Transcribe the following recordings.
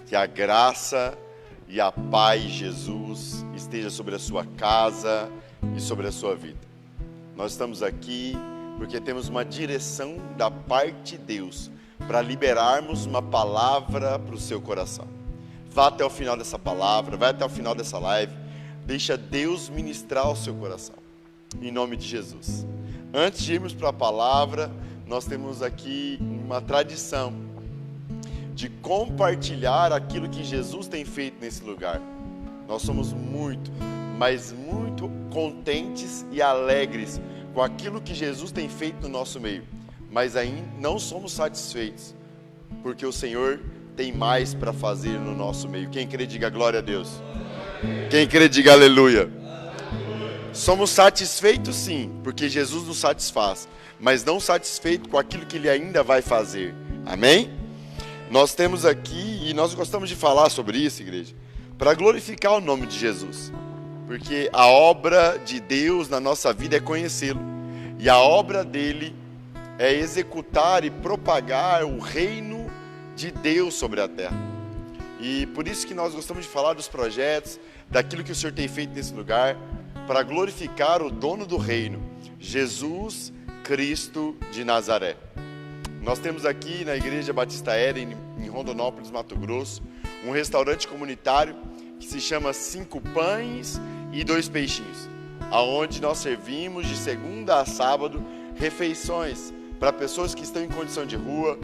Que a graça e a paz de Jesus esteja sobre a sua casa e sobre a sua vida. Nós estamos aqui porque temos uma direção da parte de Deus para liberarmos uma palavra para o seu coração. Vá até o final dessa palavra, vai até o final dessa live, deixa Deus ministrar o seu coração, em nome de Jesus. Antes de irmos para a palavra, nós temos aqui uma tradição de compartilhar aquilo que Jesus tem feito nesse lugar. Nós somos muito, mas muito contentes e alegres com aquilo que Jesus tem feito no nosso meio, mas ainda não somos satisfeitos, porque o Senhor tem mais para fazer no nosso meio. Quem crê, diga glória a Deus. Quem crê, diga aleluia. Somos satisfeitos sim, porque Jesus nos satisfaz, mas não satisfeito com aquilo que Ele ainda vai fazer. Amém? Nós temos aqui, e nós gostamos de falar sobre isso, igreja, para glorificar o nome de Jesus, porque a obra de Deus na nossa vida é conhecê-lo, e a obra dele é executar e propagar o reino de Deus sobre a terra. E por isso que nós gostamos de falar dos projetos, daquilo que o Senhor tem feito nesse lugar, para glorificar o dono do reino, Jesus Cristo de Nazaré. Nós temos aqui na Igreja Batista Éden, em Rondonópolis, Mato Grosso, um restaurante comunitário que se chama 5 Pães e 2 Peixinhos, aonde nós servimos de segunda a sábado refeições para pessoas que estão em condição de rua,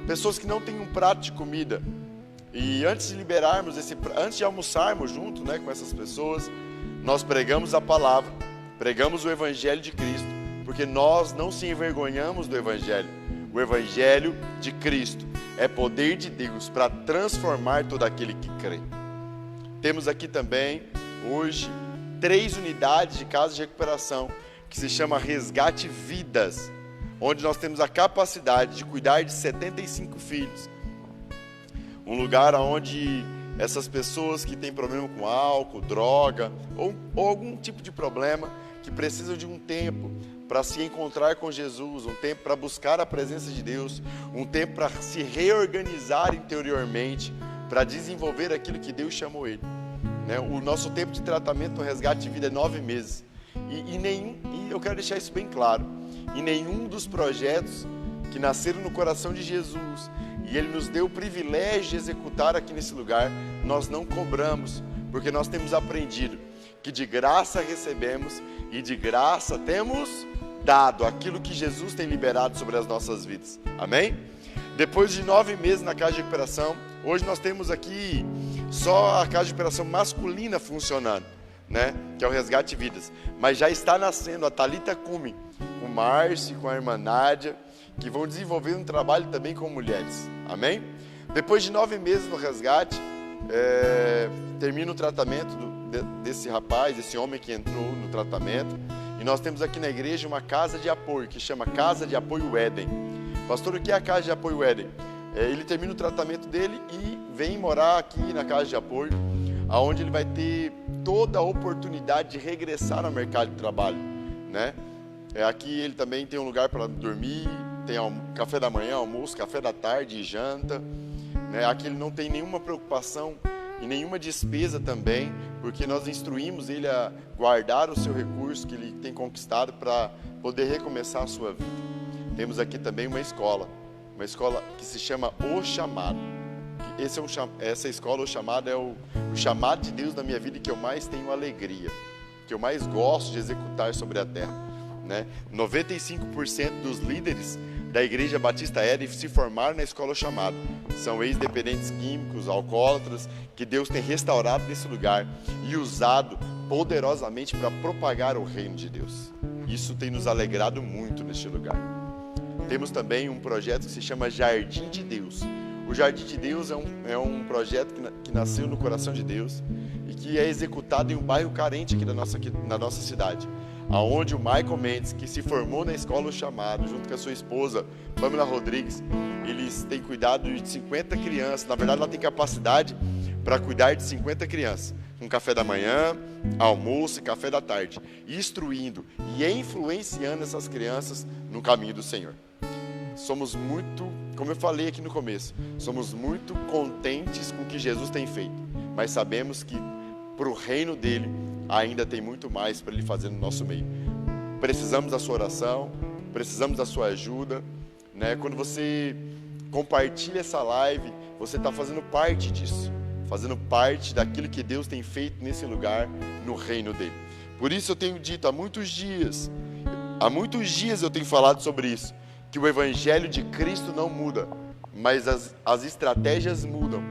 pessoas que não têm um prato de comida. E antes de liberarmos antes de almoçarmos junto, com essas pessoas, nós pregamos a palavra, pregamos o Evangelho de Cristo, porque nós não se envergonhamos do Evangelho. O Evangelho de Cristo é poder de Deus para transformar todo aquele que crê. Temos aqui também, hoje, 3 unidades de casa de recuperação, que se chama Resgate Vidas, onde nós temos a capacidade de cuidar de 75 filhos. Um lugar onde essas pessoas que têm problema com álcool, droga, ou algum tipo de problema, que precisam de um tempo para se encontrar com Jesus, um tempo para buscar a presença de Deus, um tempo para se reorganizar interiormente, para desenvolver aquilo que Deus chamou ele. O nosso tempo de tratamento no Resgate de Vida é 9 meses. E eu quero deixar isso bem claro, em nenhum dos projetos que nasceram no coração de Jesus, e Ele nos deu o privilégio de executar aqui nesse lugar, nós não cobramos, porque nós temos aprendido que de graça recebemos e de graça temos dado aquilo que Jesus tem liberado sobre as nossas vidas. Amém? Depois de 9 meses na casa de recuperação, hoje nós temos aqui só a casa de recuperação masculina funcionando, que é o Resgate Vidas. Mas já está nascendo a Thalita Cume, com o Márcio, com a irmã Nádia, que vão desenvolver um trabalho também com mulheres. Amém? Depois de 9 meses no resgate, termina o tratamento desse rapaz, desse homem que entrou no tratamento. E nós temos aqui na igreja uma casa de apoio, que chama Casa de Apoio Éden. Pastor, o que é a Casa de Apoio Éden? Ele termina o tratamento dele e vem morar aqui na Casa de Apoio, onde ele vai ter toda a oportunidade de regressar ao mercado de trabalho. Aqui ele também tem um lugar para dormir, tem café da manhã, almoço, café da tarde e janta. Aqui ele não tem nenhuma preocupação e nenhuma despesa também, porque nós instruímos ele a guardar o seu recurso que ele tem conquistado para poder recomeçar a sua vida. Temos aqui também uma escola que se chama O Chamado. Essa escola, O Chamado, é o chamado de Deus na minha vida que eu mais tenho alegria, que eu mais gosto de executar sobre a terra. 95% dos líderes da Igreja Batista Éden se formaram na escola O Chamado. São ex-dependentes químicos, alcoólatras, que Deus tem restaurado nesse lugar e usado poderosamente para propagar o reino de Deus. Isso tem nos alegrado muito neste lugar. Temos também um projeto que se chama Jardim de Deus. O Jardim de Deus é um projeto que nasceu no coração de Deus e que é executado em um bairro carente aqui na nossa cidade, aonde o Michael Mendes, que se formou na escola O Chamado, junto com a sua esposa, Pamela Rodrigues, eles têm cuidado de 50 crianças. Na verdade, ela tem capacidade para cuidar de 50 crianças, com café da manhã, almoço e café da tarde, instruindo e influenciando essas crianças no caminho do Senhor. Somos muito como eu falei aqui no começo, somos muito contentes com o que Jesus tem feito, mas sabemos que para o reino dele ainda tem muito mais para ele fazer no nosso meio. Precisamos da sua oração, precisamos da sua ajuda, né? Quando você compartilha essa live, você está fazendo parte disso, fazendo parte daquilo que Deus tem feito nesse lugar, no reino dele. Por isso eu tenho dito há muitos dias eu tenho falado sobre isso, que o evangelho de Cristo não muda, mas as estratégias mudam.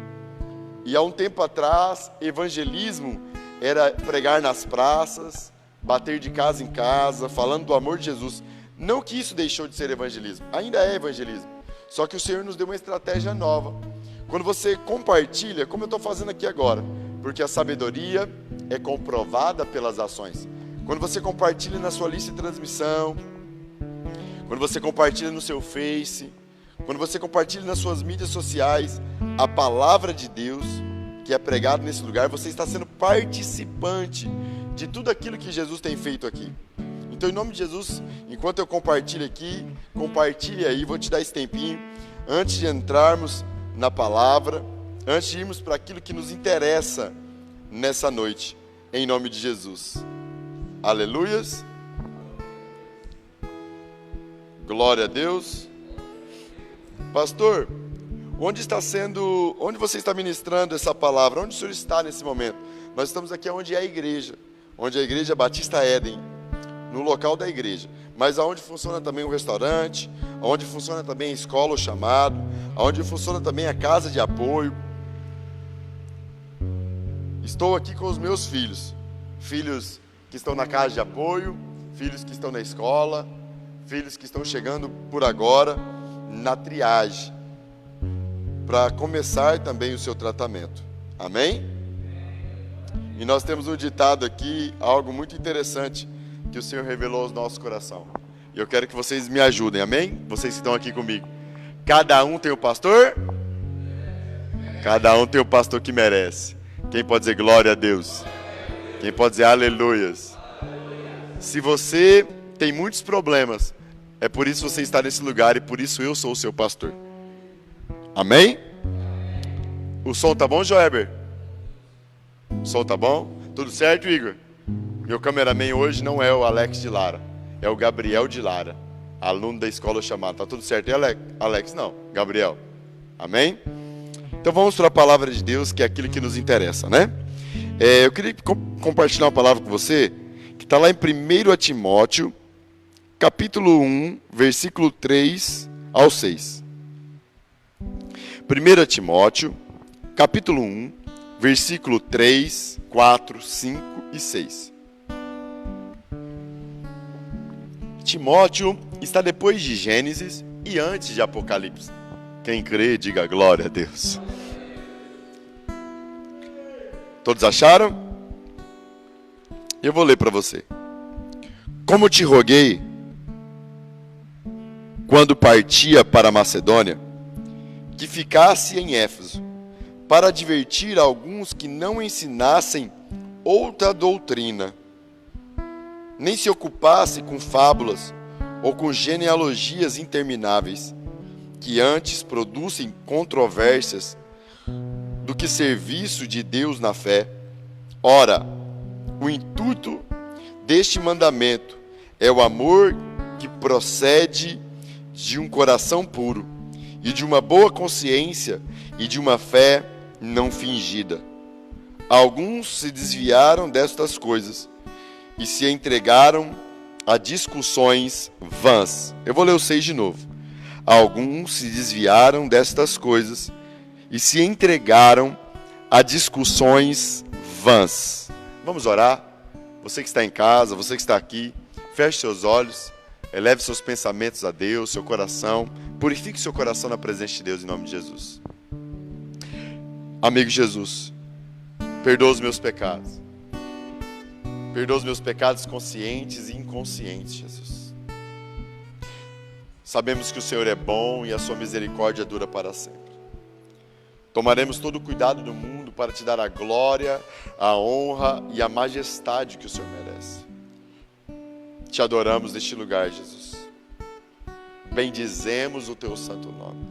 E há um tempo atrás, evangelismo era pregar nas praças, bater de casa em casa, falando do amor de Jesus. Não que isso deixou de ser evangelismo, ainda é evangelismo. Só que o Senhor nos deu uma estratégia nova. Quando você compartilha, como eu estou fazendo aqui agora, porque a sabedoria é comprovada pelas ações. Quando você compartilha na sua lista de transmissão, quando você compartilha no seu Face, quando você compartilha nas suas mídias sociais, a palavra de Deus que é pregada nesse lugar, você está sendo participante de tudo aquilo que Jesus tem feito aqui. Então, em nome de Jesus, enquanto eu compartilho aqui, compartilhe aí, vou te dar esse tempinho, antes de entrarmos na palavra, antes de irmos para aquilo que nos interessa nessa noite, em nome de Jesus. Aleluias. Glória a Deus. Pastor, onde você está ministrando essa palavra? Onde o senhor está nesse momento? Nós estamos aqui onde é a igreja Batista Éden, no local da igreja, mas aonde funciona também o restaurante, aonde funciona também a escola, o chamado, aonde funciona também a casa de apoio. Estou aqui com os meus filhos que estão na casa de apoio, filhos que estão na escola, filhos que estão chegando por agora na triagem, para começar também o seu tratamento. Amém? E nós temos um ditado aqui, algo muito interessante, que o Senhor revelou aos nossos corações. E eu quero que vocês me ajudem, amém? Vocês que estão aqui comigo. Cada um tem o pastor? Cada um tem o pastor que merece. Quem pode dizer glória a Deus? Quem pode dizer aleluias? Se você tem muitos problemas, é por isso que você está nesse lugar e por isso eu sou o seu pastor. Amém? O som tá bom, Joeber? O som tá bom? Tudo certo, Igor? Meu cameraman hoje não é o Alex de Lara, é o Gabriel de Lara, aluno da escola chamada. Tá tudo certo? E Alex? Não, Gabriel. Amém? Então vamos para a palavra de Deus, que é aquilo que nos interessa, né? Eu queria compartilhar uma palavra com você, que está lá em 1 Timóteo, capítulo 1, versículo 3 ao 6. 1 Timóteo, capítulo 1, versículo 3, 4, 5 e 6. Timóteo está depois de Gênesis e antes de Apocalipse. Quem crê, diga glória a Deus. Todos acharam? Eu vou ler para você. Como te roguei, quando partia para a Macedônia, que ficasse em Éfeso, para advertir alguns que não ensinassem outra doutrina, nem se ocupasse com fábulas ou com genealogias intermináveis, que antes produzem controvérsias do que serviço de Deus na fé. Ora, o intuito deste mandamento é o amor que procede de um coração puro e de uma boa consciência e de uma fé não fingida. Alguns se desviaram destas coisas e se entregaram a discussões vãs. Eu vou ler o 6 de novo. Alguns se desviaram destas coisas e se entregaram a discussões vãs. Vamos orar? Você que está em casa, você que está aqui, feche seus olhos, eleve seus pensamentos a Deus, seu coração, purifique seu coração na presença de Deus em nome de Jesus. Amigo Jesus, perdoa os meus pecados. Perdoa os meus pecados conscientes e inconscientes, Jesus. Sabemos que o Senhor é bom e a sua misericórdia dura para sempre. Tomaremos todo o cuidado do mundo para te dar a glória, a honra e a majestade que o Senhor merece. Te adoramos neste lugar, Jesus. bendizemos o teu santo nome.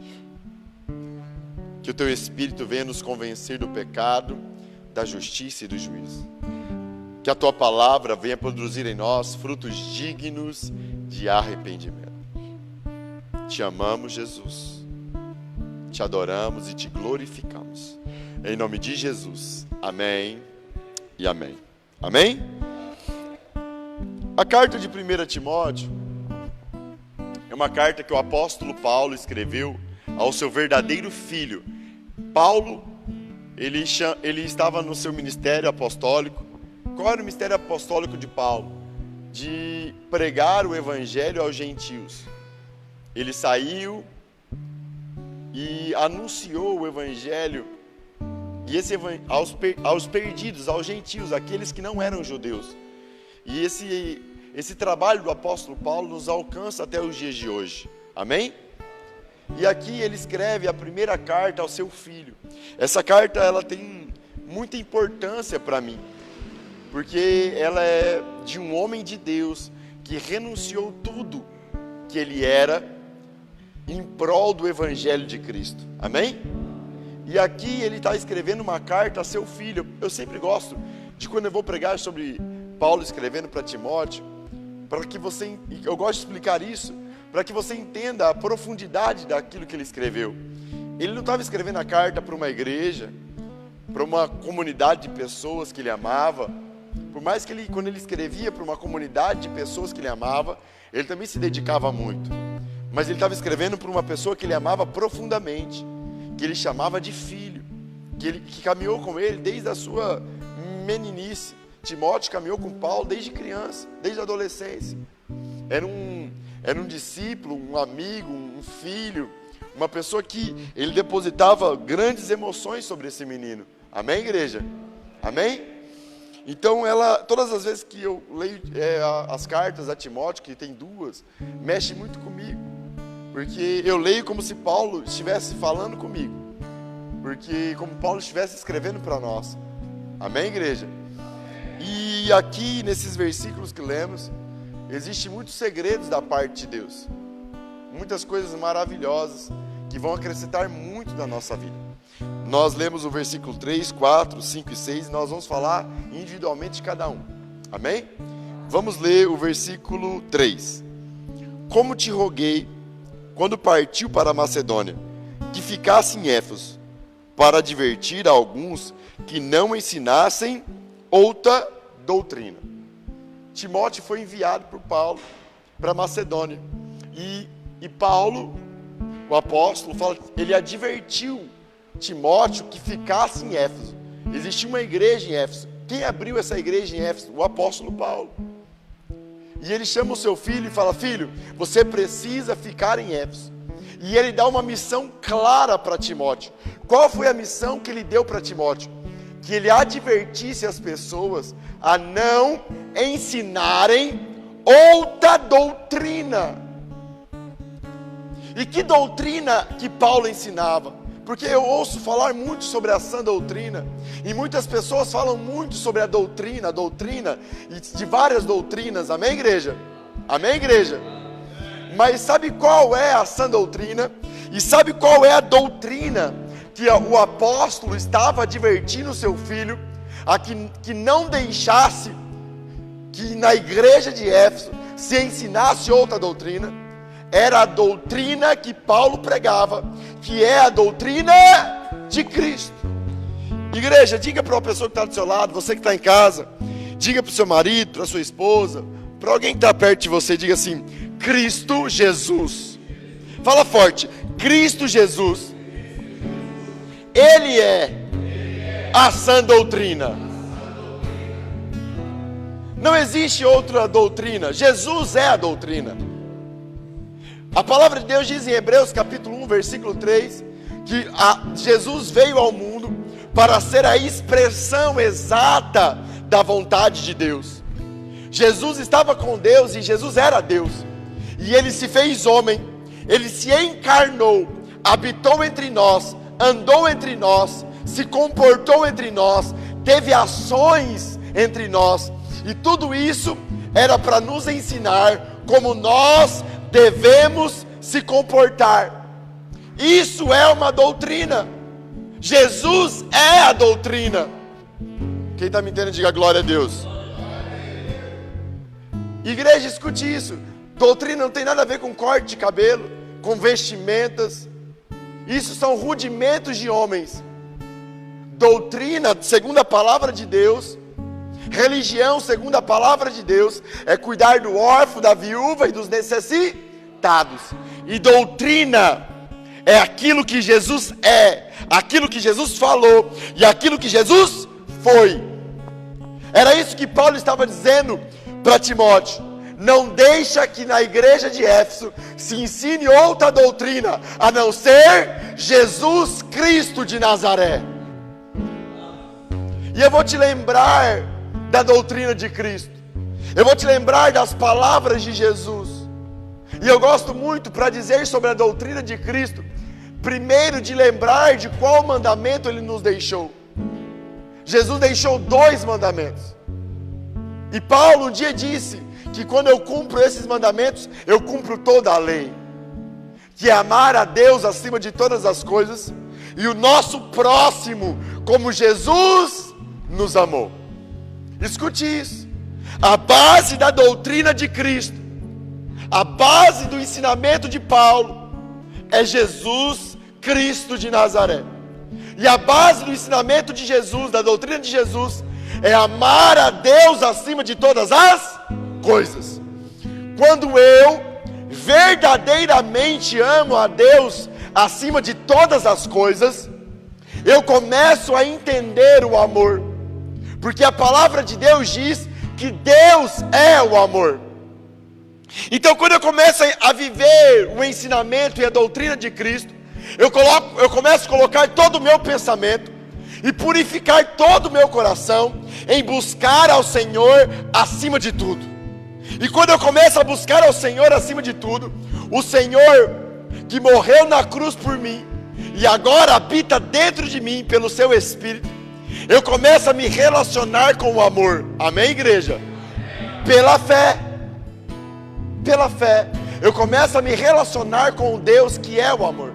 Que o teu Espírito venha nos convencer do pecado, da justiça e do juízo. Que a tua palavra venha produzir em nós frutos dignos de arrependimento. Te amamos, Jesus. Te adoramos e te glorificamos. Em nome de Jesus. Amém e amém. Amém? A carta de 1 Timóteo é uma carta que o apóstolo Paulo escreveu ao seu verdadeiro filho. Paulo, ele estava no seu ministério apostólico. Qual era o ministério apostólico de Paulo? De pregar o evangelho aos gentios. Ele saiu e anunciou o evangelho aos perdidos, aos gentios, aqueles que não eram judeus. E esse trabalho do apóstolo Paulo nos alcança até os dias de hoje. Amém? E aqui ele escreve a primeira carta ao seu filho. Essa carta ela tem muita importância para mim, porque ela é de um homem de Deus que renunciou tudo que ele era em prol do evangelho de Cristo. Amém? E aqui ele está escrevendo uma carta a seu filho. Eu sempre gosto de, quando eu vou pregar sobre Paulo escrevendo para Timóteo, eu gosto de explicar isso, para que você entenda a profundidade daquilo que ele escreveu. Ele não estava escrevendo a carta para uma igreja, para uma comunidade de pessoas que ele amava. Por mais que quando ele escrevia para uma comunidade de pessoas que ele amava, ele também se dedicava muito. Mas ele estava escrevendo para uma pessoa que ele amava profundamente, que ele chamava de filho, que caminhou com ele desde a sua meninice. Timóteo caminhou com Paulo desde criança, desde a adolescência. Era um discípulo, um amigo, um filho, uma pessoa que ele depositava grandes emoções sobre esse menino. Amém, igreja? Amém? Então, todas as vezes que eu leio as cartas a Timóteo, que tem duas, mexe muito comigo. Porque eu leio como se Paulo estivesse falando comigo. Porque como Paulo estivesse escrevendo para nós. Amém, igreja? E aqui, nesses versículos que lemos, existem muitos segredos da parte de Deus. Muitas coisas maravilhosas que vão acrescentar muito na nossa vida. Nós lemos o versículo 3, 4, 5 e 6 e nós vamos falar individualmente de cada um. Amém? Vamos ler o versículo 3. Como te roguei, quando partiu para a Macedônia, que ficasse em Éfeso, para advertir a alguns que não ensinassem outra doutrina. Timóteo foi enviado por Paulo para a Macedônia. E Paulo, o apóstolo, ele advertiu Timóteo que ficasse em Éfeso. Existia uma igreja em Éfeso. Quem abriu essa igreja em Éfeso? O apóstolo Paulo. E ele chama o seu filho e fala: filho, você precisa ficar em Éfeso. E ele dá uma missão clara para Timóteo. Qual foi a missão que ele deu para Timóteo? Que ele advertisse as pessoas a não ensinarem outra doutrina. E que doutrina que Paulo ensinava? Porque eu ouço falar muito sobre a sã doutrina, e muitas pessoas falam muito sobre a doutrina, e de várias doutrinas. Amém, igreja? Amém, igreja? Mas sabe qual é a sã doutrina? E sabe qual é a doutrina que o apóstolo estava advertindo o seu filho a que não deixasse que na igreja de Éfeso se ensinasse outra doutrina? Era a doutrina que Paulo pregava, que é a doutrina de Cristo. Igreja, diga para uma pessoa que está do seu lado, você que está em casa, diga para o seu marido, para a sua esposa, para alguém que está perto de você, diga assim: Cristo Jesus. Fala forte: Cristo Jesus. Ele é a sã doutrina. Não existe outra doutrina. Jesus é a doutrina. A palavra de Deus diz em Hebreus capítulo 1, versículo 3, que Jesus veio ao mundo para ser a expressão exata da vontade de Deus. Jesus estava com Deus e Jesus era Deus. E Ele se fez homem, Ele se encarnou, habitou entre nós, andou entre nós, se comportou entre nós, teve ações entre nós. E tudo isso era para nos ensinar como nós devemos se comportar. Isso é uma doutrina. Jesus é a doutrina. Quem está me entendendo, diga glória a Deus. Igreja, escute isso. Doutrina não tem nada a ver com corte de cabelo, com vestimentas. Isso são rudimentos de homens. Doutrina, segundo a palavra de Deus, religião, segundo a palavra de Deus, é cuidar do órfão, da viúva e dos necessitados. E doutrina é aquilo que Jesus é, aquilo que Jesus falou e aquilo que Jesus foi. Era isso que Paulo estava dizendo para Timóteo. Não deixa que na igreja de Éfeso se ensine outra doutrina, a não ser Jesus Cristo de Nazaré. E eu vou te lembrar da doutrina de Cristo. Eu vou te lembrar das palavras de Jesus. E eu gosto muito, para dizer sobre a doutrina de Cristo, primeiro de lembrar de qual mandamento Ele nos deixou. Jesus deixou 2 mandamentos. E Paulo um dia disse que quando eu cumpro esses mandamentos, eu cumpro toda a lei. Que é amar a Deus acima de todas as coisas e o nosso próximo como Jesus nos amou. Escute isso. A base da doutrina de Cristo, a base do ensinamento de Paulo é Jesus Cristo de Nazaré. E a base do ensinamento de Jesus, da doutrina de Jesus, é amar a Deus acima de todas as coisas. Quando eu verdadeiramente amo a Deus acima de todas as coisas, eu começo a entender o amor. Porque a palavra de Deus diz que Deus é o amor. Então quando eu começo a viver o ensinamento e a doutrina de Cristo, eu começo a colocar todo o meu pensamento e purificar todo o meu coração em buscar ao Senhor acima de tudo. E quando eu começo a buscar ao Senhor acima de tudo, o Senhor que morreu na cruz por mim e agora habita dentro de mim pelo seu Espírito, eu começo a me relacionar com o amor. Amém, igreja? Pela fé. Pela fé. Eu começo a me relacionar com o Deus que é o amor.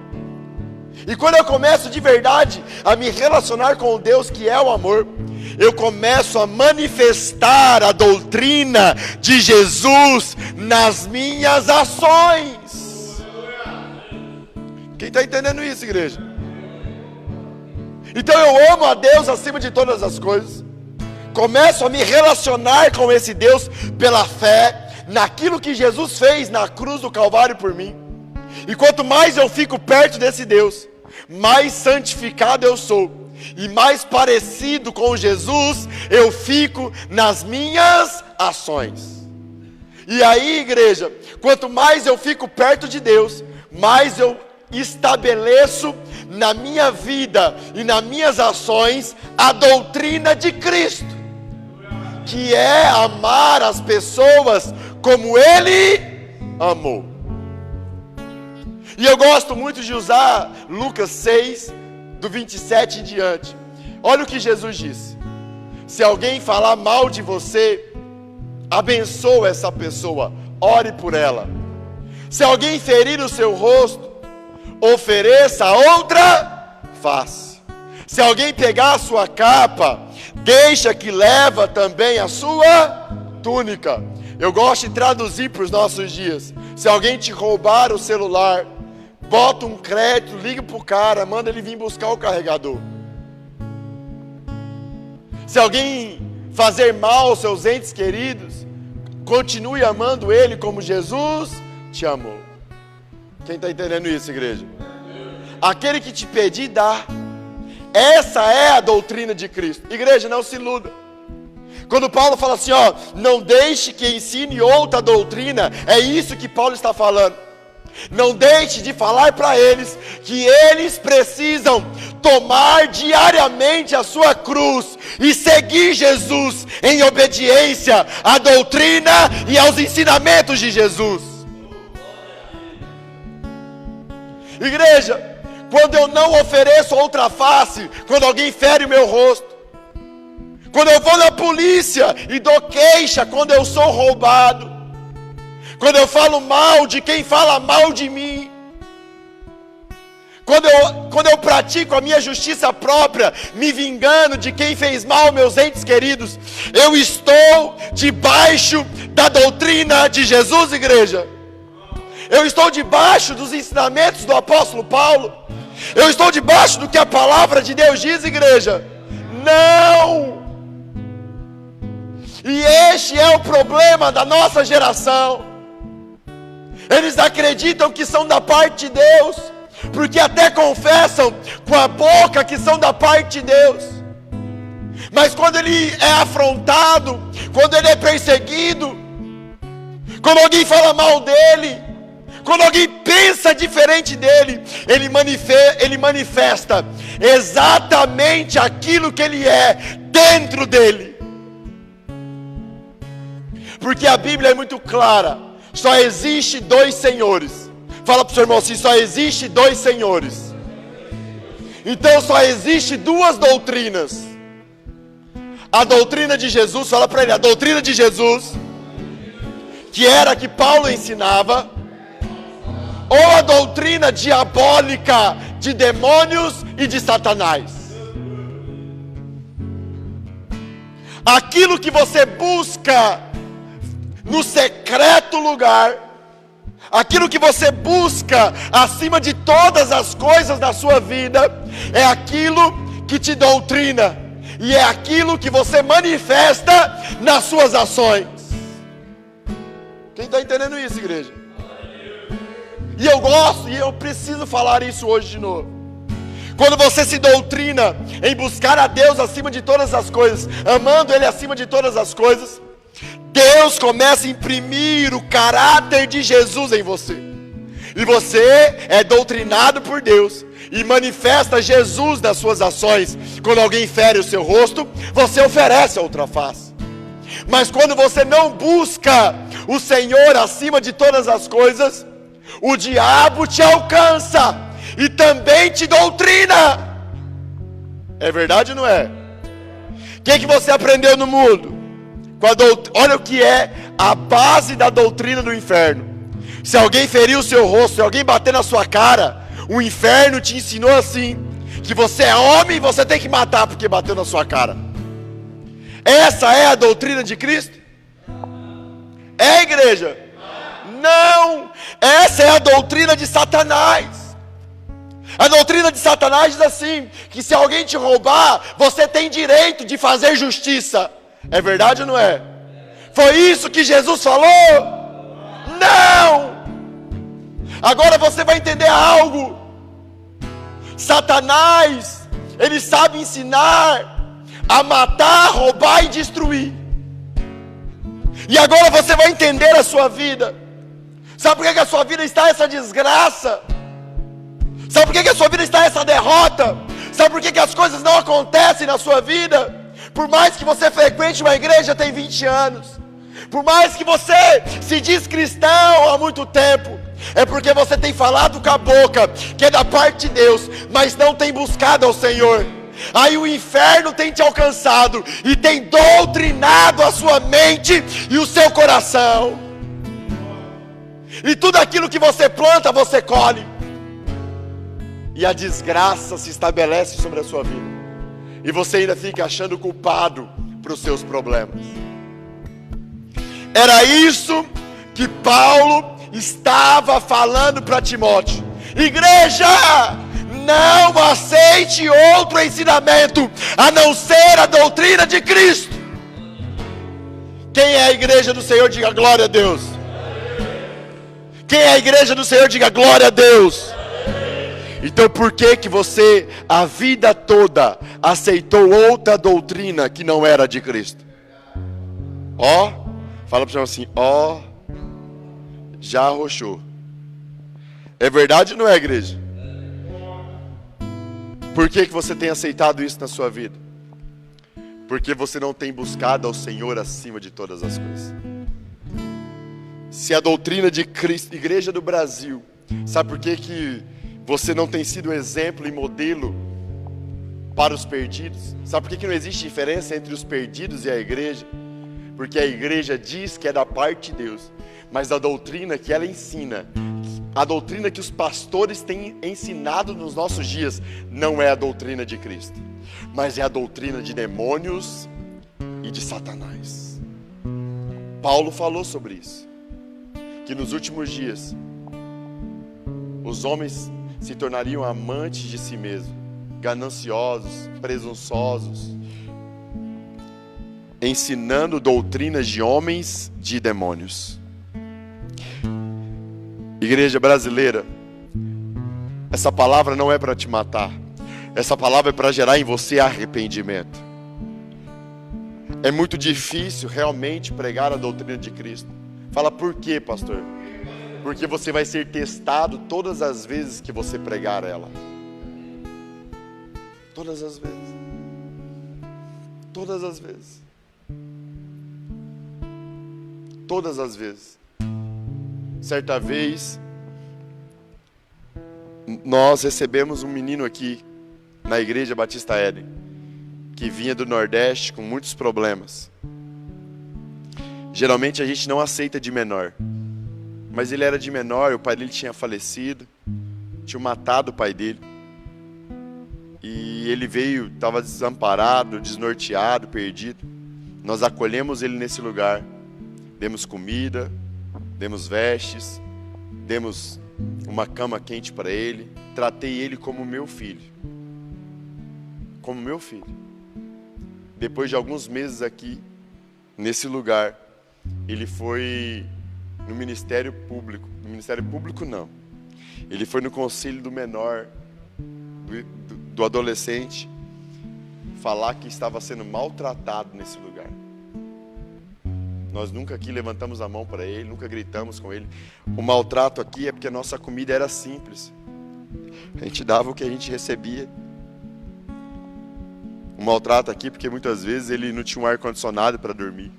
E quando eu começo de verdade a me relacionar com o Deus que é o amor, eu começo a manifestar a doutrina de Jesus nas minhas ações. Quem está entendendo isso, igreja? Então eu amo a Deus acima de todas as coisas. Começo a me relacionar com esse Deus pela fé naquilo que Jesus fez na cruz do Calvário por mim. E quanto mais eu fico perto desse Deus, mais santificado eu sou e mais parecido com Jesus eu fico nas minhas ações. E aí, igreja, quanto mais eu fico perto de Deus, mais eu estabeleço na minha vida e nas minhas ações a doutrina de Cristo, que é amar as pessoas como Ele amou. E eu gosto muito de usar Lucas 6, do 27 em diante. Olha o que Jesus disse: se alguém falar mal de você, abençoa essa pessoa, ore por ela. Se alguém ferir o seu rosto, ofereça a outra face. Se alguém pegar a sua capa, deixa que leva também a sua túnica. Eu gosto de traduzir para os nossos dias. Se alguém te roubar o celular, bota um crédito, liga para o cara, manda ele vir buscar o carregador. Se alguém fazer mal aos seus entes queridos, continue amando ele como Jesus te amou. Quem está entendendo isso, igreja? Aquele que te pedir, dá. Essa é a doutrina de Cristo. Igreja, não se iluda. Quando Paulo fala assim, não deixe que ensine outra doutrina, é isso que Paulo está falando. Não deixe de falar para eles que eles precisam tomar diariamente a sua cruz e seguir Jesus em obediência à doutrina e aos ensinamentos de Jesus. Igreja, quando eu não ofereço outra face, quando alguém fere o meu rosto, quando eu vou na polícia e dou queixa quando eu sou roubado, quando eu falo mal de quem fala mal de mim, quando eu pratico a minha justiça própria, me vingando de quem fez mal, meus entes queridos, eu estou debaixo da doutrina de Jesus, igreja. Eu estou debaixo dos ensinamentos do apóstolo Paulo. Eu estou debaixo do que a palavra de Deus diz, igreja. Não! E este é o problema da nossa geração. Eles acreditam que são da parte de Deus, porque até confessam com a boca que são da parte de Deus. Mas quando ele é afrontado, quando ele é perseguido, quando alguém fala mal dele, quando alguém pensa diferente dele, ele manifesta exatamente aquilo que ele é dentro dele. Porque a Bíblia é muito clara. Só existe dois senhores. Fala para o seu irmão assim: só existe dois senhores. Então só existe duas doutrinas. A doutrina de Jesus, fala para ele, a doutrina de Jesus, que era a que Paulo ensinava, ou a doutrina diabólica de demônios e de Satanás. Aquilo que você busca no secreto lugar, aquilo que você busca acima de todas as coisas da sua vida, é aquilo que te doutrina, e é aquilo que você manifesta nas suas ações. Quem está entendendo isso, igreja? E eu gosto, e eu preciso falar isso hoje de novo. Quando você se doutrina em buscar a Deus acima de todas as coisas, amando Ele acima de todas as coisas, Deus começa a imprimir o caráter de Jesus em você. E você é doutrinado por Deus e manifesta Jesus nas suas ações. Quando alguém fere o seu rosto, você oferece a outra face. Mas quando você não busca o Senhor acima de todas as coisas, o diabo te alcança e também te doutrina. É verdade ou não é? O que você aprendeu no mundo? Olha o que é a base da doutrina do inferno. Se alguém ferir o seu rosto, se alguém bater na sua cara, o inferno te ensinou assim: que você é homem e você tem que matar porque bateu na sua cara. Essa é a doutrina de Cristo? É, igreja? Não! Essa é a doutrina de Satanás. A doutrina de Satanás diz assim: que se alguém te roubar, você tem direito de fazer justiça. É verdade ou não é? Foi isso que Jesus falou? Não! Agora você vai entender algo. Satanás, ele sabe ensinar a matar, roubar e destruir. E agora você vai entender a sua vida. Sabe por que a sua vida está essa desgraça? Sabe por que a sua vida está essa derrota? Sabe por que as coisas não acontecem na sua vida? Por mais que você frequente uma igreja tem 20 anos, por mais que você se diz cristão há muito tempo, é porque você tem falado com a boca que é da parte de Deus, mas não tem buscado ao Senhor. Aí o inferno tem te alcançado e tem doutrinado a sua mente e o seu coração. E tudo aquilo que você planta, você colhe. E a desgraça se estabelece sobre a sua vida. E você ainda fica achando culpado para os seus problemas. Era isso que Paulo estava falando para Timóteo. Igreja, não aceite outro ensinamento a não ser a doutrina de Cristo. Quem é a igreja do Senhor, diga glória a Deus. Quem é a igreja do Senhor, diga glória a Deus. Então por que você a vida toda aceitou outra doutrina que não era de Cristo? Fala para o assim, já arrochou. É verdade ou não é, igreja? Por que você tem aceitado isso na sua vida? Porque você não tem buscado ao Senhor acima de todas as coisas. Se a doutrina de Cristo, igreja do Brasil, sabe por que você não tem sido exemplo e modelo para os perdidos? Sabe por que não existe diferença entre os perdidos e a igreja? Porque a igreja diz que é da parte de Deus, mas a doutrina que ela ensina A doutrina que os pastores têm ensinado nos nossos dias não é a doutrina de Cristo, mas é a doutrina de demônios e de Satanás. Paulo falou sobre isso, que nos últimos dias os homens se tornariam amantes de si mesmos, gananciosos, presunçosos, ensinando doutrinas de homens de demônios. Igreja brasileira, essa palavra não é para te matar, essa palavra é para gerar em você arrependimento. É muito difícil realmente pregar a doutrina de Cristo. Fala, por quê, pastor? Porque você vai ser testado todas as vezes que você pregar ela. Todas as vezes. Todas as vezes. Todas as vezes. Certa vez, nós recebemos um menino aqui na Igreja Batista Éden, que vinha do Nordeste com muitos problemas. Geralmente a gente não aceita de menor, mas ele era de menor, o pai dele tinha falecido, tinha matado o pai dele. E ele veio, estava desamparado, desnorteado, perdido. Nós acolhemos ele nesse lugar, demos comida, demos vestes, demos uma cama quente para ele, tratei ele como meu filho. Como meu filho. Depois de alguns meses aqui, nesse lugar, ele foi no Ministério Público. No Ministério Público não. Ele foi no conselho do menor, do adolescente, falar que estava sendo maltratado nesse lugar. Nós nunca aqui levantamos a mão para ele, nunca gritamos com ele. O maltrato aqui é porque a nossa comida era simples. A gente dava o que a gente recebia. O maltrato aqui porque muitas vezes ele não tinha um ar-condicionado para dormir.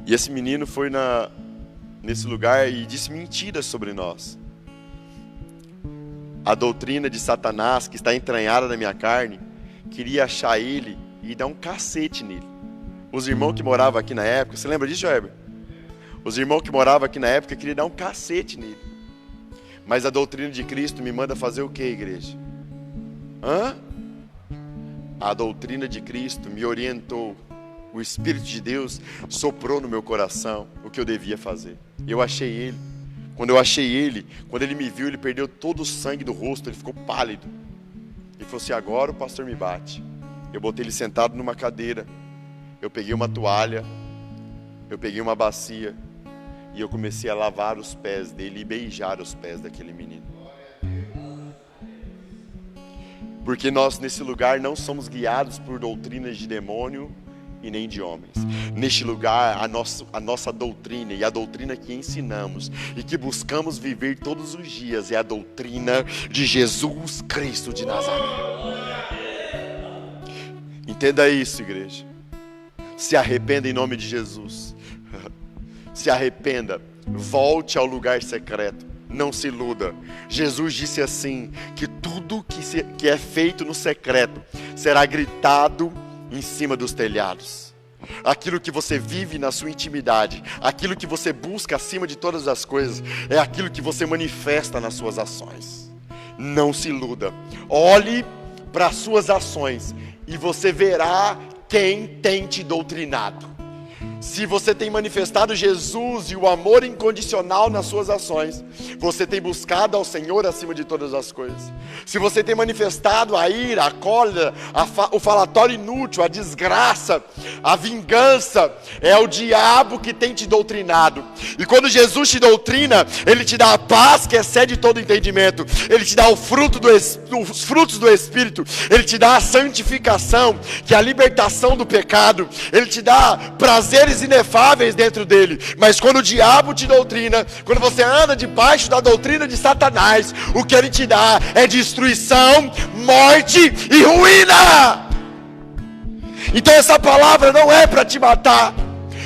E esse menino foi nesse lugar e disse mentiras sobre nós. A doutrina de Satanás, que está entranhada na minha carne, queria achar ele e dar um cacete nele. Os irmãos que moravam aqui na época, você lembra disso, Heber? Os irmãos que moravam aqui na época queriam dar um cacete nele. Mas a doutrina de Cristo me manda fazer o que, igreja? A doutrina de Cristo me orientou. O Espírito de Deus soprou no meu coração o que eu devia fazer. Eu achei ele. Quando eu achei ele, quando ele me viu, ele perdeu todo o sangue do rosto, ele ficou pálido. Ele falou assim, agora o pastor me bate. Eu botei ele sentado numa cadeira. Eu peguei uma toalha, eu peguei uma bacia e eu comecei a lavar os pés dele e beijar os pés daquele menino. Porque nós nesse lugar não somos guiados por doutrinas de demônio e nem de homens. Neste lugar a nossa doutrina e a doutrina que ensinamos e que buscamos viver todos os dias é a doutrina de Jesus Cristo de Nazaré. Entenda isso, igreja. Se arrependa em nome de Jesus. Se arrependa. Volte ao lugar secreto. Não se iluda. Jesus disse assim, que tudo que é feito no secreto será gritado em cima dos telhados. Aquilo que você vive na sua intimidade, aquilo que você busca acima de todas as coisas, é aquilo que você manifesta nas suas ações. Não se iluda. Olhe para as suas ações e você verá quem tem te doutrinado. Se você tem manifestado Jesus e o amor incondicional nas suas ações, você tem buscado ao Senhor acima de todas as coisas. Se você tem manifestado a ira, a cólera, o falatório inútil, a desgraça, a vingança, é o diabo que tem te doutrinado. E quando Jesus te doutrina, Ele te dá a paz que excede todo entendimento. Ele te dá os frutos do Espírito. Ele te dá a santificação, que é a libertação do pecado. Ele te dá prazeres inefáveis dentro dele. Mas quando o diabo te doutrina, quando você anda debaixo da doutrina de Satanás, o que ele te dá é destruição, morte e ruína. Então essa palavra não é para te matar,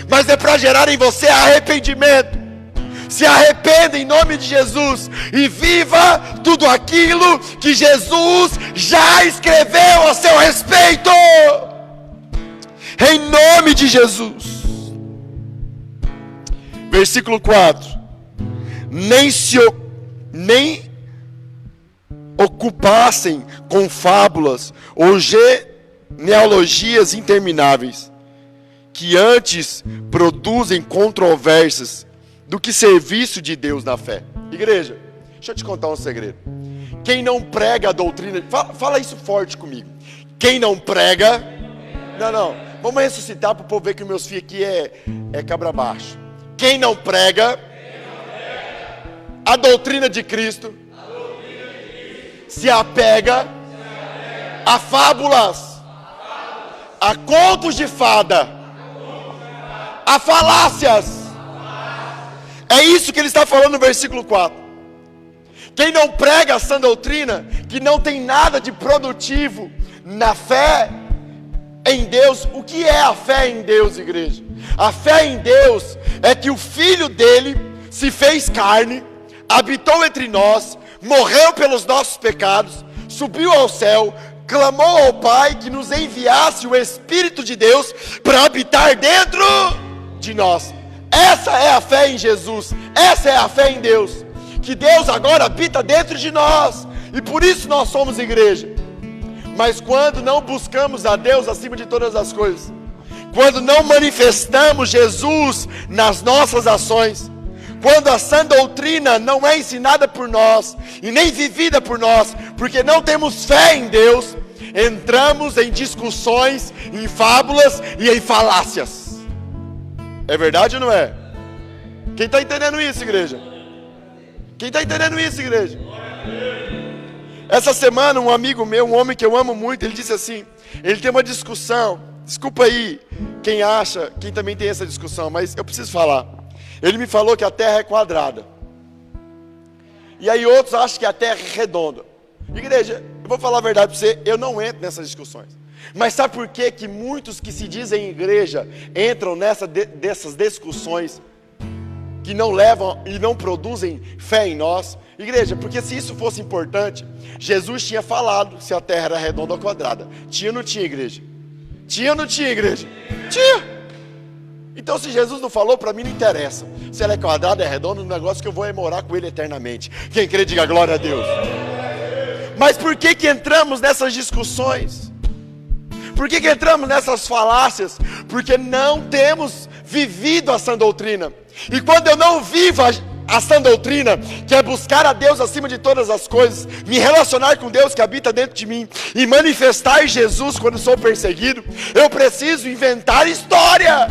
mas é para gerar em você arrependimento. Se arrependa em nome de Jesus e viva tudo aquilo que Jesus já escreveu a seu respeito, em nome de Jesus. Versículo 4: nem ocupassem com fábulas ou genealogias intermináveis, que antes produzem controvérsias do que serviço de Deus na fé. Igreja, deixa eu te contar um segredo. Quem não prega a doutrina, fala isso forte comigo. Quem não prega, não, vamos ressuscitar para o povo ver que os meus filhos aqui é cabra baixo. Quem não prega a doutrina de Cristo se apega a fábulas, a contos de fada, a falácias. É isso que ele está falando no versículo 4. Quem não prega a sã doutrina, que não tem nada de produtivo na fé em Deus. O que é a fé em Deus, igreja? A fé em Deus é que o Filho dele se fez carne, habitou entre nós, morreu pelos nossos pecados, subiu ao céu, clamou ao Pai que nos enviasse o Espírito de Deus para habitar dentro de nós. Essa é a fé em Jesus, essa é a fé em Deus, que Deus agora habita dentro de nós, e por isso nós somos igreja. Mas quando não buscamos a Deus acima de todas as coisas, quando não manifestamos Jesus nas nossas ações, quando a sã doutrina não é ensinada por nós e nem vivida por nós, porque não temos fé em Deus, entramos em discussões, em fábulas e em falácias. É verdade ou não é? Quem está entendendo isso, igreja? Quem está entendendo isso, igreja? Essa semana um amigo meu, um homem que eu amo muito, ele disse assim, ele tem uma discussão, desculpa aí quem acha, quem também tem essa discussão, mas eu preciso falar. Ele me falou que a terra é quadrada, e aí outros acham que a terra é redonda. Igreja, eu vou falar a verdade para você, eu não entro nessas discussões. Mas sabe por que muitos que se dizem igreja entram dessas discussões que não levam e não produzem fé em nós? Igreja, porque se isso fosse importante, Jesus tinha falado se a terra era redonda ou quadrada. Tinha ou não tinha, igreja? Tinha ou não tinha, igreja? Tinha. Então se Jesus não falou, para mim não interessa. Se ela é quadrada, é redonda, um negócio que eu vou morar com ele eternamente. Quem crê, diga glória a Deus. Mas por que entramos nessas discussões? Por que entramos nessas falácias? Porque não temos vivido a sã doutrina. E quando eu não vivo a sã doutrina, que é buscar a Deus acima de todas as coisas, me relacionar com Deus que habita dentro de mim, e manifestar Jesus quando sou perseguido, eu preciso inventar história.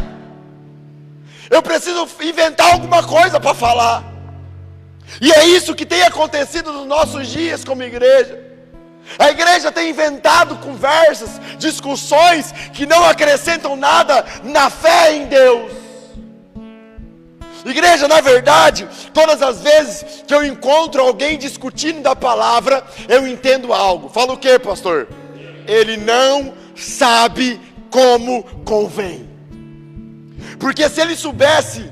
Eu preciso inventar alguma coisa para falar. E é isso que tem acontecido nos nossos dias como igreja. A igreja tem inventado conversas, discussões que não acrescentam nada na fé em Deus. Igreja, na verdade, todas as vezes que eu encontro alguém discutindo da palavra, eu entendo algo. Fala o que, pastor? Ele não sabe como convém. Porque se ele soubesse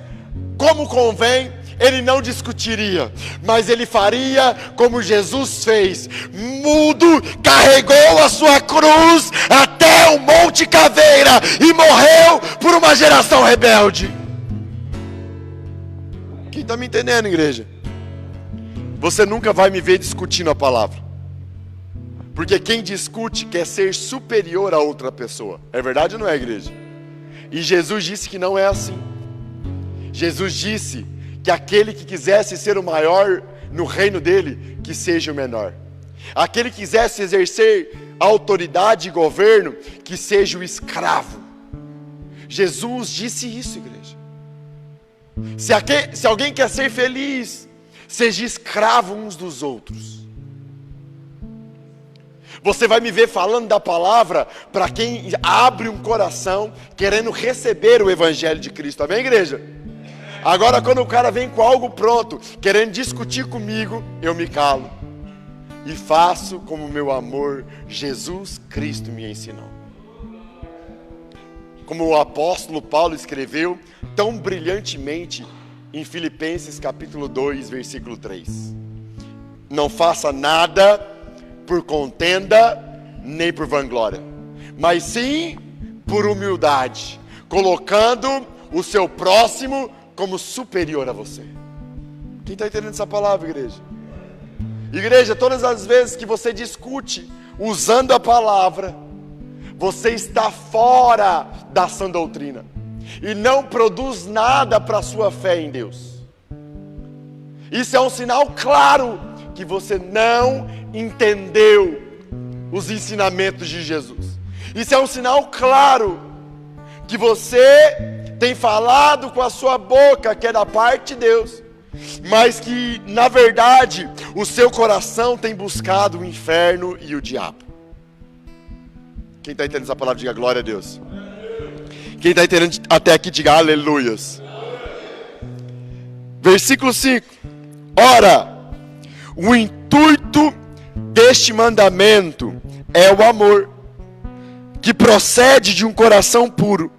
como convém, ele não discutiria, mas ele faria como Jesus fez. Mudo, carregou a sua cruz até o Monte Caveira e morreu por uma geração rebelde. Quem está me entendendo, igreja? Você nunca vai me ver discutindo a palavra, porque quem discute quer ser superior a outra pessoa. É verdade ou não é, igreja? E Jesus disse que não é assim. Jesus disse que aquele que quisesse ser o maior no reino dele, que seja o menor. Aquele que quisesse exercer autoridade e governo, que seja o escravo. Jesus disse isso, igreja. Se alguém quer ser feliz, seja escravo uns dos outros. Você vai me ver falando da palavra para quem abre um coração querendo receber o evangelho de Cristo. Amém, igreja? Agora quando o cara vem com algo pronto, querendo discutir comigo, eu me calo e faço como meu amor Jesus Cristo me ensinou. Como o apóstolo Paulo escreveu tão brilhantemente em Filipenses capítulo 2, versículo 3. Não faça nada por contenda nem por vanglória, mas sim por humildade, colocando o seu próximo como superior a você. Quem está entendendo essa palavra, igreja? Igreja, todas as vezes que você discute usando a palavra, você está fora da sã doutrina e não produz nada para a sua fé em Deus. Isso é um sinal claro que você não entendeu os ensinamentos de Jesus. Isso é um sinal claro que você tem falado com a sua boca que é da parte de Deus, mas que na verdade o seu coração tem buscado o inferno e o diabo. Quem está entendendo essa palavra, diga glória a Deus. Quem está entendendo até aqui, diga aleluias. Versículo 5. Ora, o intuito deste mandamento é o amor, que procede de um coração puro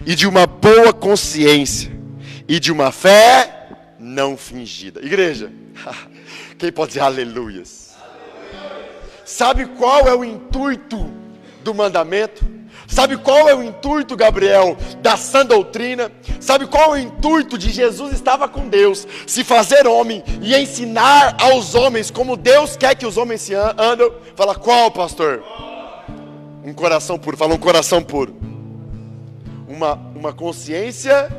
e de uma boa consciência e de uma fé não fingida. Igreja, quem pode dizer aleluias? Sabe qual é o intuito do mandamento? Sabe qual é o intuito, Gabriel, da sã doutrina? Sabe qual é o intuito de Jesus estava com Deus, se fazer homem e ensinar aos homens como Deus quer que os homens se andam? Fala, qual, pastor? Um coração puro, fala um coração puro. Uma consciência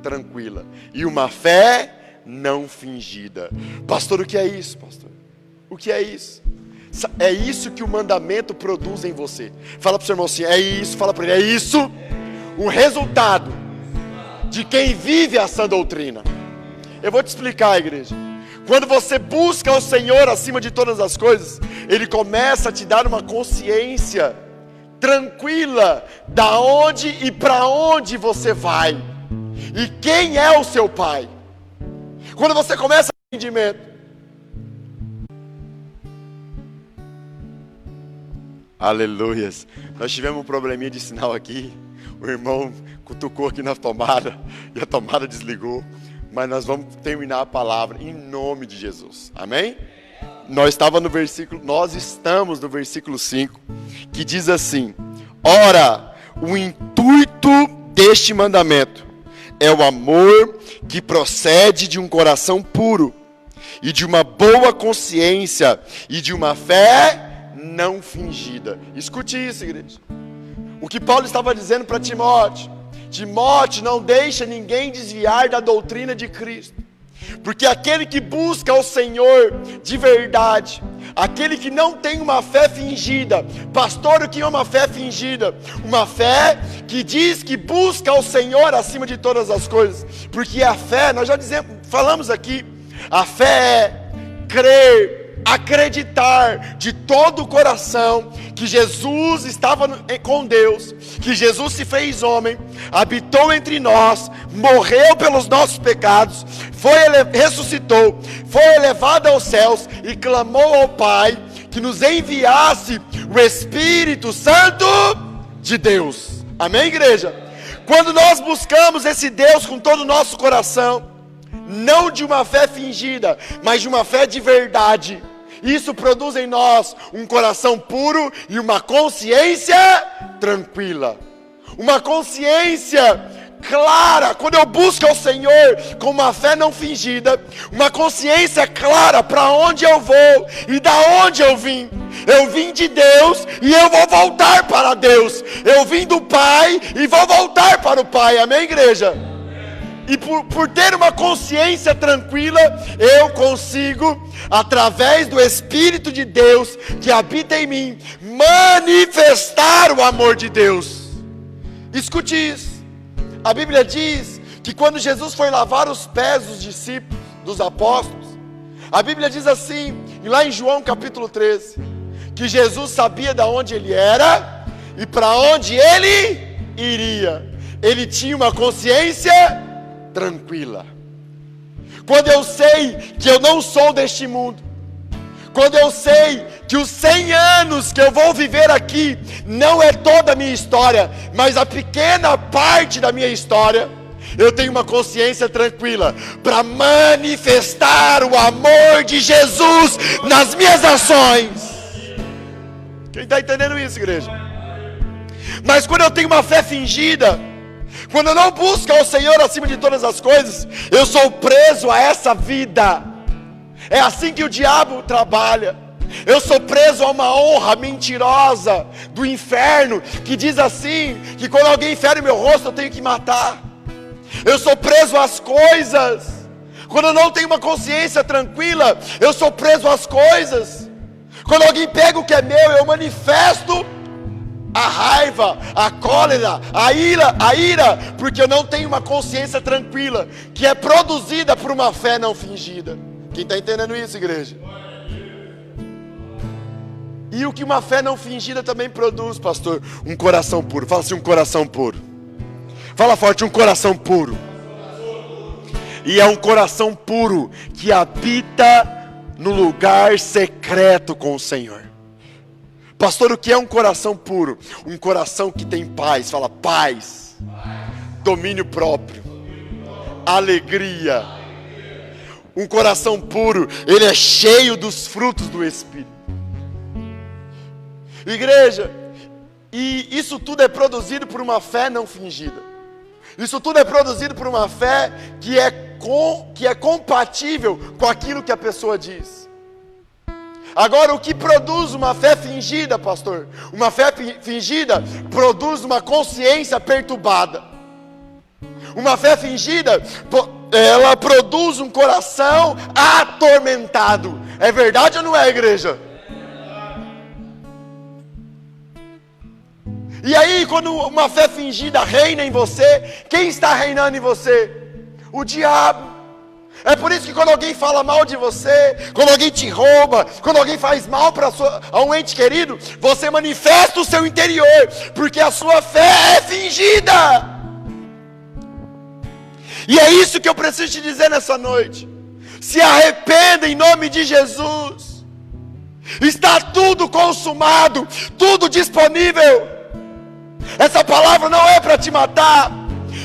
tranquila e uma fé não fingida. Pastor, o que é isso, pastor? O que é isso? É isso que o mandamento produz em você. Fala para o seu irmão assim, é isso, fala para ele, é isso o resultado de quem vive a sã doutrina. Eu vou te explicar, igreja. Quando você busca o Senhor acima de todas as coisas, Ele começa a te dar uma consciência tranquila da onde e para onde você vai e quem é o seu pai. Quando você começa a ter entendimento. Aleluias. Nós tivemos um probleminha de sinal aqui. O irmão cutucou aqui na tomada e a tomada desligou. Mas nós vamos terminar a palavra em nome de Jesus. Amém? Nós estamos no versículo 5, que diz assim: ora, o intuito deste mandamento é o amor que procede de um coração puro e de uma boa consciência e de uma fé não fingida. Escute isso, igreja. O que Paulo estava dizendo para Timóteo: Timóteo, não deixa ninguém desviar da doutrina de Cristo, porque aquele que busca o Senhor de verdade, aquele que não tem uma fé fingida, pastor, o que é uma fé fingida? Uma fé que diz que busca o Senhor acima de todas as coisas, porque a fé, nós já falamos aqui, a fé é crer, acreditar de todo o coração que Jesus estava com Deus, que Jesus se fez homem, habitou entre nós, morreu pelos nossos pecados, ressuscitou, foi elevado aos céus e clamou ao Pai que nos enviasse o Espírito Santo de Deus. Amém, igreja? Quando nós buscamos esse Deus com todo o nosso coração, não de uma fé fingida, mas de uma fé de verdade, isso produz em nós um coração puro e uma consciência tranquila. Uma consciência clara. Quando eu busco ao Senhor com uma fé não fingida, uma consciência clara para onde eu vou e da onde eu vim. Eu vim de Deus e eu vou voltar para Deus. Eu vim do Pai e vou voltar para o Pai. Amém, igreja? E por ter uma consciência tranquila, eu consigo, através do Espírito de Deus que habita em mim, manifestar o amor de Deus. Escute isso. A Bíblia diz que quando Jesus foi lavar os pés dos discípulos, dos apóstolos, a Bíblia diz assim, lá em João capítulo 13, que Jesus sabia de onde ele era e para onde ele iria. Ele tinha uma consciência tranquila. Quando eu sei que eu não sou deste mundo, quando eu sei que os 100 anos que eu vou viver aqui não é toda a minha história, mas a pequena parte da minha história, eu tenho uma consciência tranquila para manifestar o amor de Jesus nas minhas ações. Quem está entendendo isso, igreja? Mas quando eu tenho uma fé fingida, Quando eu não busco ao Senhor acima de todas as coisas, eu sou preso a essa vida. É assim que o diabo trabalha. Eu sou preso a uma honra mentirosa do inferno, que diz assim, que quando alguém fere meu rosto eu tenho que matar. Eu sou preso às coisas. Quando eu não tenho uma consciência tranquila, eu sou preso às coisas. Quando alguém pega o que é meu, eu manifesto a raiva, a cólera, a ira, porque eu não tenho uma consciência tranquila, que é produzida por uma fé não fingida. Quem está entendendo isso, igreja? E o que uma fé não fingida também produz, pastor? Um coração puro. Fala assim, um coração puro. Fala forte, um coração puro. E é um coração puro que habita no lugar secreto com o Senhor. Pastor, o que é um coração puro? Um coração que tem paz. Fala, paz, domínio próprio, alegria. Um coração puro, ele é cheio dos frutos do Espírito. Igreja, e isso tudo é produzido por uma fé não fingida. Isso tudo é produzido por uma fé que é compatível com aquilo que a pessoa diz. Agora, o que produz uma fé fingida, pastor? Uma fé fingida produz uma consciência perturbada. Uma fé fingida, ela produz um coração atormentado. É verdade ou não é, igreja? E aí, quando uma fé fingida reina em você, quem está reinando em você? O diabo. É por isso que quando alguém fala mal de você, quando alguém te rouba, quando alguém faz mal a um ente querido, você manifesta o seu interior, porque a sua fé é fingida. E é isso que eu preciso te dizer nessa noite. Se arrependa em nome de Jesus. Está tudo consumado, tudo disponível. Essa palavra não é para te matar,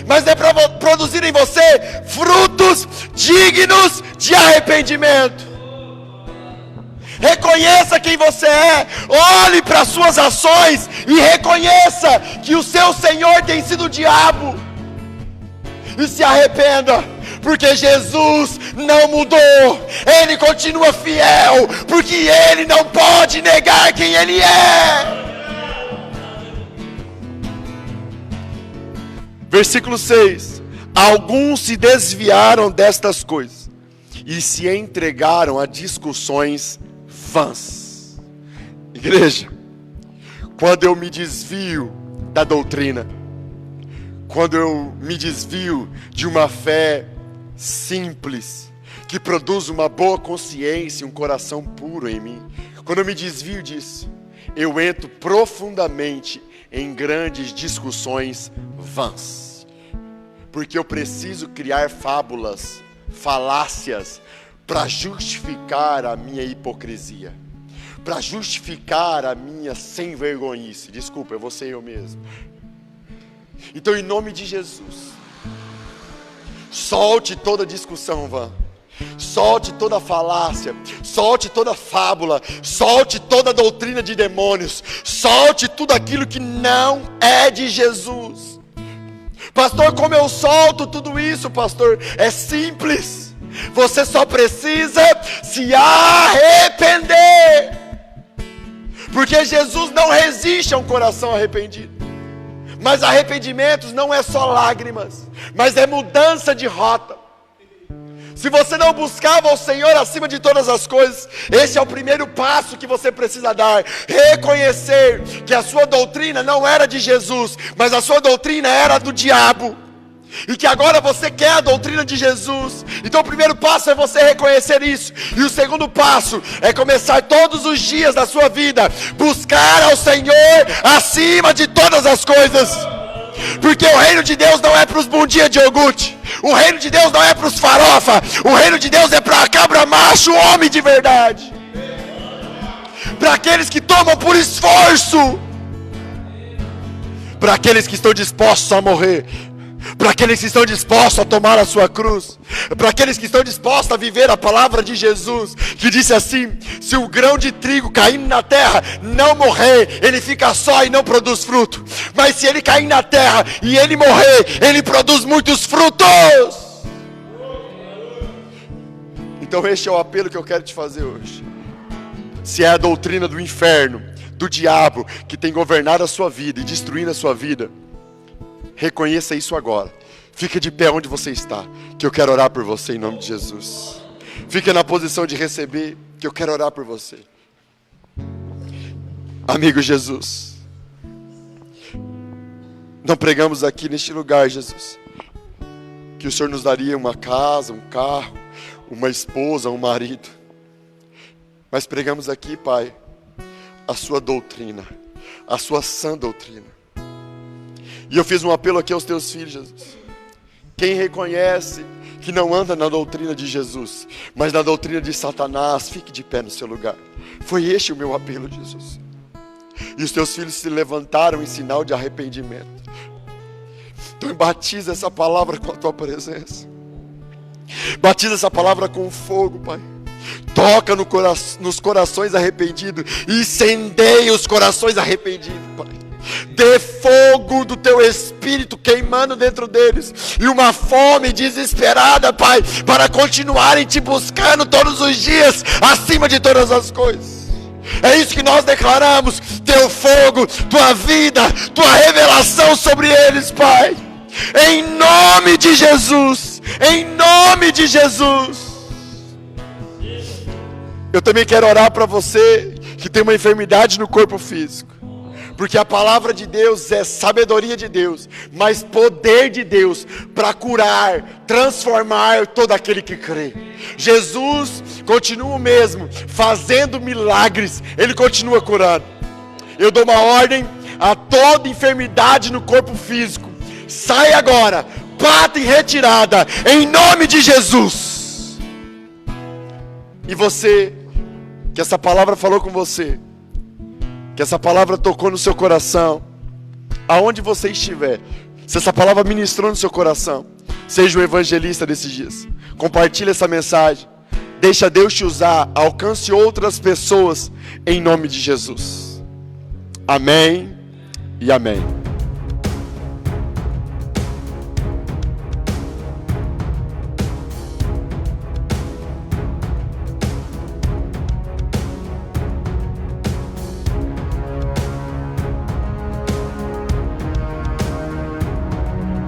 mas é para produzir em você frutos dignos de arrependimento. Reconheça quem você é, olhe para as suas ações e reconheça que o seu Senhor tem sido o diabo. E se arrependa, porque Jesus não mudou, Ele continua fiel, porque Ele não pode negar quem Ele é. Versículo 6: alguns se desviaram destas coisas e se entregaram a discussões vãs. Igreja, quando eu me desvio da doutrina, quando eu me desvio de uma fé simples, que produz uma boa consciência e um coração puro em mim, quando eu me desvio disso, eu entro profundamente em grandes discussões vãs, porque eu preciso criar fábulas, falácias, para justificar a minha hipocrisia, para justificar a minha sem vergonhice. Desculpa, eu vou ser eu mesmo. Então, em nome de Jesus, solte toda discussão vã, solte toda falácia, solte toda fábula, solte toda doutrina de demônios, solte tudo aquilo que não é de Jesus. Pastor, como eu solto tudo isso, pastor? É simples, você só precisa se arrepender, porque Jesus não resiste a um coração arrependido. Mas arrependimentos não é só lágrimas, mas é mudança de rota. Se você não buscava o Senhor acima de todas as coisas, esse é o primeiro passo que você precisa dar. Reconhecer que a sua doutrina não era de Jesus, mas a sua doutrina era do diabo. E que agora você quer a doutrina de Jesus. Então o primeiro passo é você reconhecer isso. E o segundo passo é começar todos os dias da sua vida buscar ao Senhor acima de todas as coisas. Porque o reino de Deus não é para os bom dia de iogurte. O reino de Deus não é para os farofa. O reino de Deus é para a cabra macho, homem de verdade. Para aqueles que tomam por esforço. Para aqueles que estão dispostos a morrer. para aqueles que estão dispostos a tomar a sua cruz, para aqueles que estão dispostos a viver a palavra de Jesus, que disse assim: se o grão de trigo caindo na terra não morrer, ele fica só e não produz fruto, mas se ele cair na terra e ele morrer, ele produz muitos frutos. Então este é o apelo que eu quero te fazer hoje. Se é a doutrina do inferno, do diabo, que tem governado a sua vida e destruindo a sua vida, reconheça isso agora. Fica de pé onde você está, que eu quero orar por você em nome de Jesus. Fica na posição de receber, que eu quero orar por você. Amigo Jesus, não pregamos aqui neste lugar, Jesus, que o Senhor nos daria uma casa, um carro, uma esposa, um marido. Mas pregamos aqui, Pai, a sua doutrina, a sua sã doutrina. E eu fiz um apelo aqui aos teus filhos, Jesus. Quem reconhece que não anda na doutrina de Jesus, mas na doutrina de Satanás, fique de pé no seu lugar. Foi este o meu apelo, Jesus. E os teus filhos se levantaram em sinal de arrependimento. Então batiza essa palavra com a tua presença. Batiza essa palavra com fogo, Pai. Toca nos corações arrependidos. Incendeia os corações arrependidos, Pai. Dê fogo do teu espírito queimando dentro deles. E uma fome desesperada, Pai, para continuarem te buscando todos os dias, acima de todas as coisas. É isso que nós declaramos. Teu fogo, tua vida, tua revelação sobre eles, Pai. Em nome de Jesus. Em nome de Jesus. Eu também quero orar para você que tem uma enfermidade no corpo físico. Porque a palavra de Deus é sabedoria de Deus, mas poder de Deus para curar, transformar todo aquele que crê. Jesus continua o mesmo, fazendo milagres, Ele continua curando. Eu dou uma ordem a toda enfermidade no corpo físico. Sai agora, bata em retirada, em nome de Jesus. E você, que essa palavra falou com você, que essa palavra tocou no seu coração, aonde você estiver, se essa palavra ministrou no seu coração, seja um evangelista desses dias. Compartilhe essa mensagem. Deixa Deus te usar, alcance outras pessoas em nome de Jesus. Amém e amém.